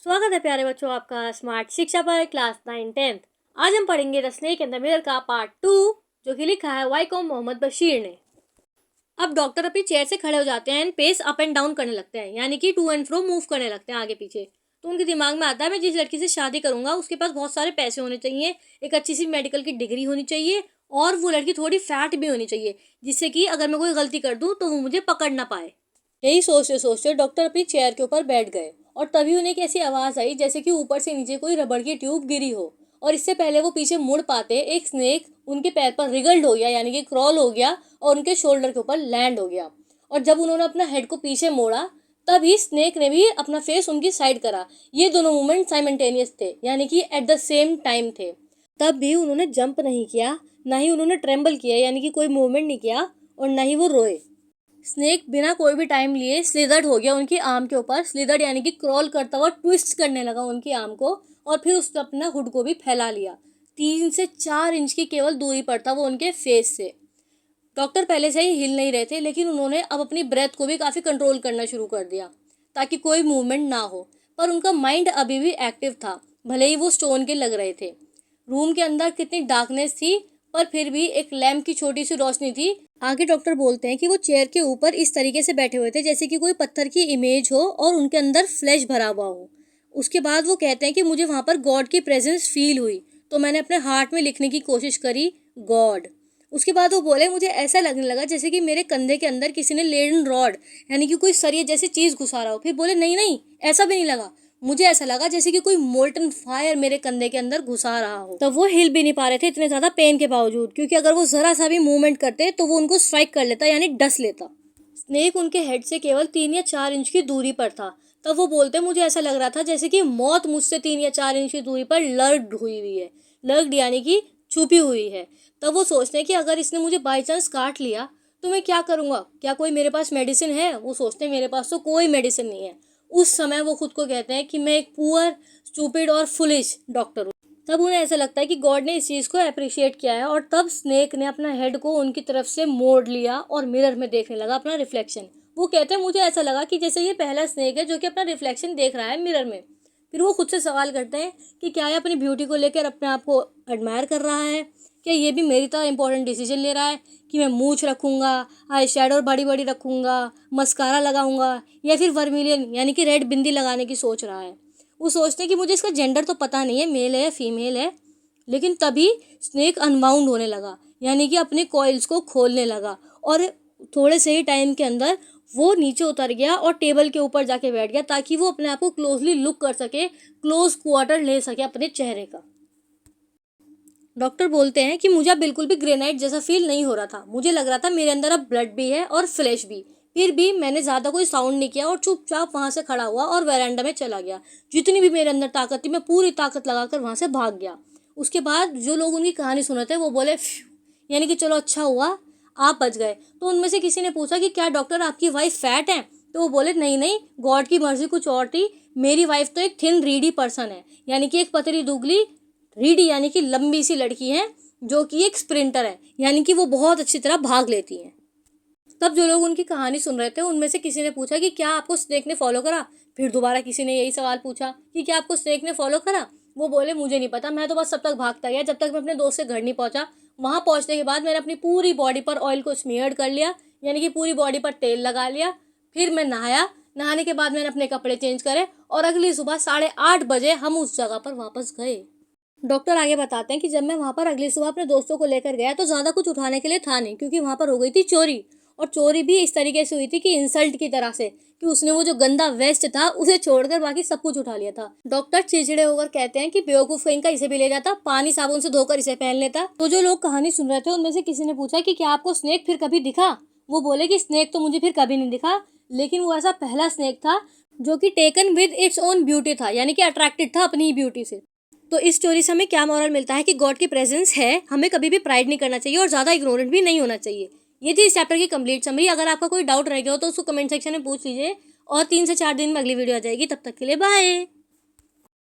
स्वागत है प्यारे बच्चों आपका स्मार्ट शिक्षा पर क्लास 9-10। आज हम पढ़ेंगे the snake and the mirror का पार्ट 2, जो कि लिखा है वाईकॉम मोहम्मद बशीर ने। अब डॉक्टर अपनी चेयर से खड़े हो जाते हैं and pace up and down करने लगते हैं, यानी कि टू एंड फ्रो मूव करने लगते हैं आगे पीछे। तो उनके दिमाग में आता है मैं जिस लड़की से शादी करूंगा उसके पास बहुत सारे पैसे होने चाहिए, एक अच्छी सी मेडिकल की डिग्री होनी चाहिए और वो लड़की थोड़ी फैट भी होनी चाहिए, जिससे कि अगर मैं कोई गलती कर दूं तो वो मुझे पकड़ ना पाए। यही सोचते सोचते डॉक्टर अपनी चेयर के ऊपर बैठ गए और तभी उन्हें एक ऐसी आवाज आई जैसे कि ऊपर से नीचे कोई रबड़ की ट्यूब गिरी हो, और इससे पहले वो पीछे मुड़ पाते एक स्नेक उनके पैर पर रिगल्ड हो गया, यानी कि क्रॉल हो गया और उनके शोल्डर के ऊपर लैंड हो गया। और जब उन्होंने अपना हेड को पीछे मोड़ा तभी स्नेक ने भी अपना फेस उनकी साइड करा। ये दोनों मूवमेंट साइमल्टेनियस थे, यानी कि एट द सेम टाइम थे। तब भी उन्होंने जंप नहीं किया, ना ही उन्होंने ट्रेम्बल किया, यानी कि कोई मूवमेंट नहीं किया, और ना ही वो रोए। स्नेक बिना कोई भी टाइम लिए स्लिदर्ड हो गया उनकी आर्म के ऊपर। स्लिदर्ड यानी कि क्रॉल करता हुआ ट्विस्ट करने लगा उनकी आर्म को, और फिर उसने अपना हुड को भी फैला लिया। 3 से 4 इंच की केवल दूरी पर था वो उनके फेस से। डॉक्टर पहले से ही हिल नहीं रहे थे, लेकिन उन्होंने अब अपनी ब्रेथ को भी काफ़ी कंट्रोल करना शुरू कर दिया ताकि कोई मूवमेंट ना हो। पर उनका माइंड अभी भी एक्टिव था, भले ही वो स्टोन के लग रहे थे। रूम के अंदर कितनी डार्कनेस थी, पर फिर भी एक लैम्प की छोटी सी रोशनी थी। आगे डॉक्टर बोलते हैं कि वो चेयर के ऊपर इस तरीके से बैठे हुए थे जैसे कि कोई पत्थर की इमेज हो और उनके अंदर फ्लैश भरा हुआ हो। उसके बाद वो कहते हैं कि मुझे वहाँ पर गॉड की प्रेजेंस फील हुई, तो मैंने अपने हार्ट में लिखने की कोशिश करी गॉड। उसके बाद वो बोले मुझे ऐसा लगने लगा जैसे कि मेरे कंधे के अंदर किसी ने लेडन रॉड, यानी कि कोई सरिया जैसी चीज़ घुसा रहा हो। फिर बोले नहीं नहीं, ऐसा भी नहीं लगा, मुझे ऐसा लगा जैसे कि कोई मोल्टन फायर मेरे कंधे के अंदर घुसा रहा हो। तब वो हिल भी नहीं पा रहे थे इतने ज्यादा पेन के बावजूद, क्योंकि अगर वो जरा सा भी मूवमेंट करते तो वो उनको स्ट्राइक कर लेता, यानी डस लेता। स्नेक उनके हेड से केवल 3 या 4 इंच की दूरी पर था। तब वो बोलते मुझे ऐसा लग रहा था जैसे कि मौत मुझसे 3 या 4 इंच की दूरी पर लर्ड हुई है। लर्ड यानी कि छुपी हुई है। तब वो सोचते हैं कि अगर इसने मुझे बाई चांस काट लिया तो मैं क्या करूँगा, क्या कोई मेरे पास मेडिसिन है। वो सोचते हैं मेरे पास तो कोई मेडिसिन नहीं है। उस समय वो खुद को कहते हैं कि मैं एक पुअर, स्टूपिड और फुलिश डॉक्टर हूँ। तब उन्हें ऐसा लगता है कि गॉड ने इस चीज़ को अप्रिशिएट किया है, और तब स्नेक ने अपना हेड को उनकी तरफ से मोड़ लिया और मिरर में देखने लगा अपना रिफ्लेक्शन। वो कहते हैं मुझे ऐसा लगा कि जैसे ये पहला स्नेक है जो कि अपना रिफ्लेक्शन देख रहा है मिरर में। फिर वो खुद से सवाल करते हैं कि क्या ये अपनी ब्यूटी को लेकर अपने आप को एडमायर कर रहा है, क्या ये भी मेरी तरह इंपॉर्टेंट डिसीजन ले रहा है कि मैं मूंछ रखूँगा, आई शेडो बड़ी बड़ी रखूँगा, मस्कारा लगाऊंगा, या फिर वर्मिलियन यानी कि रेड बिंदी लगाने की सोच रहा है। वो सोचते हैं कि मुझे इसका जेंडर तो पता नहीं है, मेल है या फीमेल है। लेकिन तभी स्नेक अनबाउंड होने लगा, यानी कि अपने कॉइल्स को खोलने लगा, और थोड़े से ही टाइम के अंदर वो नीचे उतर गया और टेबल के ऊपर जाके बैठ गया ताकि वो अपने आप को क्लोजली लुक कर सके, क्लोज क्वार्टर ले सके अपने चेहरे का। डॉक्टर बोलते हैं कि मुझे बिल्कुल भी ग्रेनाइट जैसा फील नहीं हो रहा था, मुझे लग रहा था मेरे अंदर अब ब्लड भी है और फ्लैश भी। फिर भी मैंने ज़्यादा कोई साउंड नहीं किया और चुपचाप वहाँ से खड़ा हुआ और वरांडा में चला गया। जितनी भी मेरे अंदर ताकत थी मैं पूरी ताकत लगाकर वहाँ से भाग गया। उसके बाद जो लोग उनकी कहानी सुन रहे थे वो बोले यानी कि चलो अच्छा हुआ आप बच गए। तो उनमें से किसी ने पूछा कि क्या डॉक्टर आपकी वाइफ फैट है, तो वो बोले नहीं नहीं, गॉड की मर्जी कुछ और थी, मेरी वाइफ तो एक थिन रीडी पर्सन है, यानी कि एक पतली दुबली रीडी यानी कि लंबी सी लड़की है जो कि एक स्प्रिंटर है, यानी कि वो बहुत अच्छी तरह भाग लेती है। तब जो लोग उनकी कहानी सुन रहे थे उनमें से किसी ने पूछा कि क्या आपको स्नेक ने फॉलो करा। फिर दोबारा किसी ने यही सवाल पूछा कि क्या आपको स्नेक ने फॉलो करा। वो बोले मुझे नहीं पता, मैं तो बस तब तक भागता गया जब तक मैं अपने दोस्त के घर नहीं पहुंचा। वहां पहुंचने के बाद मैंने अपनी पूरी बॉडी पर ऑयल को स्मीयर्ड कर लिया, यानी कि पूरी बॉडी पर तेल लगा लिया। फिर मैं नहाया, नहाने के बाद मैंने अपने कपड़े चेंज करे और अगली सुबह 8:30 बजे हम उस जगह पर वापस गए। डॉक्टर आगे बताते हैं कि जब मैं वहाँ पर अगली सुबह अपने दोस्तों को लेकर गया तो ज़्यादा कुछ उठाने के लिए था नहीं, क्योंकि वहाँ पर हो गई थी चोरी। और चोरी भी इस तरीके से हुई थी कि इंसल्ट की तरह से, कि उसने वो जो गंदा वेस्ट था उसे छोड़कर बाकी सब कुछ उठा लिया था। डॉक्टर चिड़चिड़े होकर कहते हैं कि बेवकूफ़ कहीं का, इसे भी ले जाता, पानी साबुन से धोकर इसे पहन लेता। तो जो लोग कहानी सुन रहे थे उनमें से किसी ने पूछा कि क्या आपको स्नेक फिर कभी दिखा। वो बोले कि स्नेक तो मुझे फिर कभी नहीं दिखा, लेकिन वो ऐसा पहला स्नेक था जो कि taken with its own beauty था, यानी कि अट्रैक्टेड था अपनी ही ब्यूटी से। तो इस स्टोरी से हमें क्या मॉरल मिलता है कि गॉड की प्रेजेंस है, हमें कभी भी प्राइड नहीं करना चाहिए और ज़्यादा इग्नोरेंट भी नहीं होना चाहिए। ये थी इस चैप्टर की कंप्लीट समरी। अगर आपका कोई डाउट रह गया हो तो उसको कमेंट सेक्शन में पूछ लीजिए, और 3 से 4 दिन में अगली वीडियो आ जाएगी। तब तक के लिए बाय।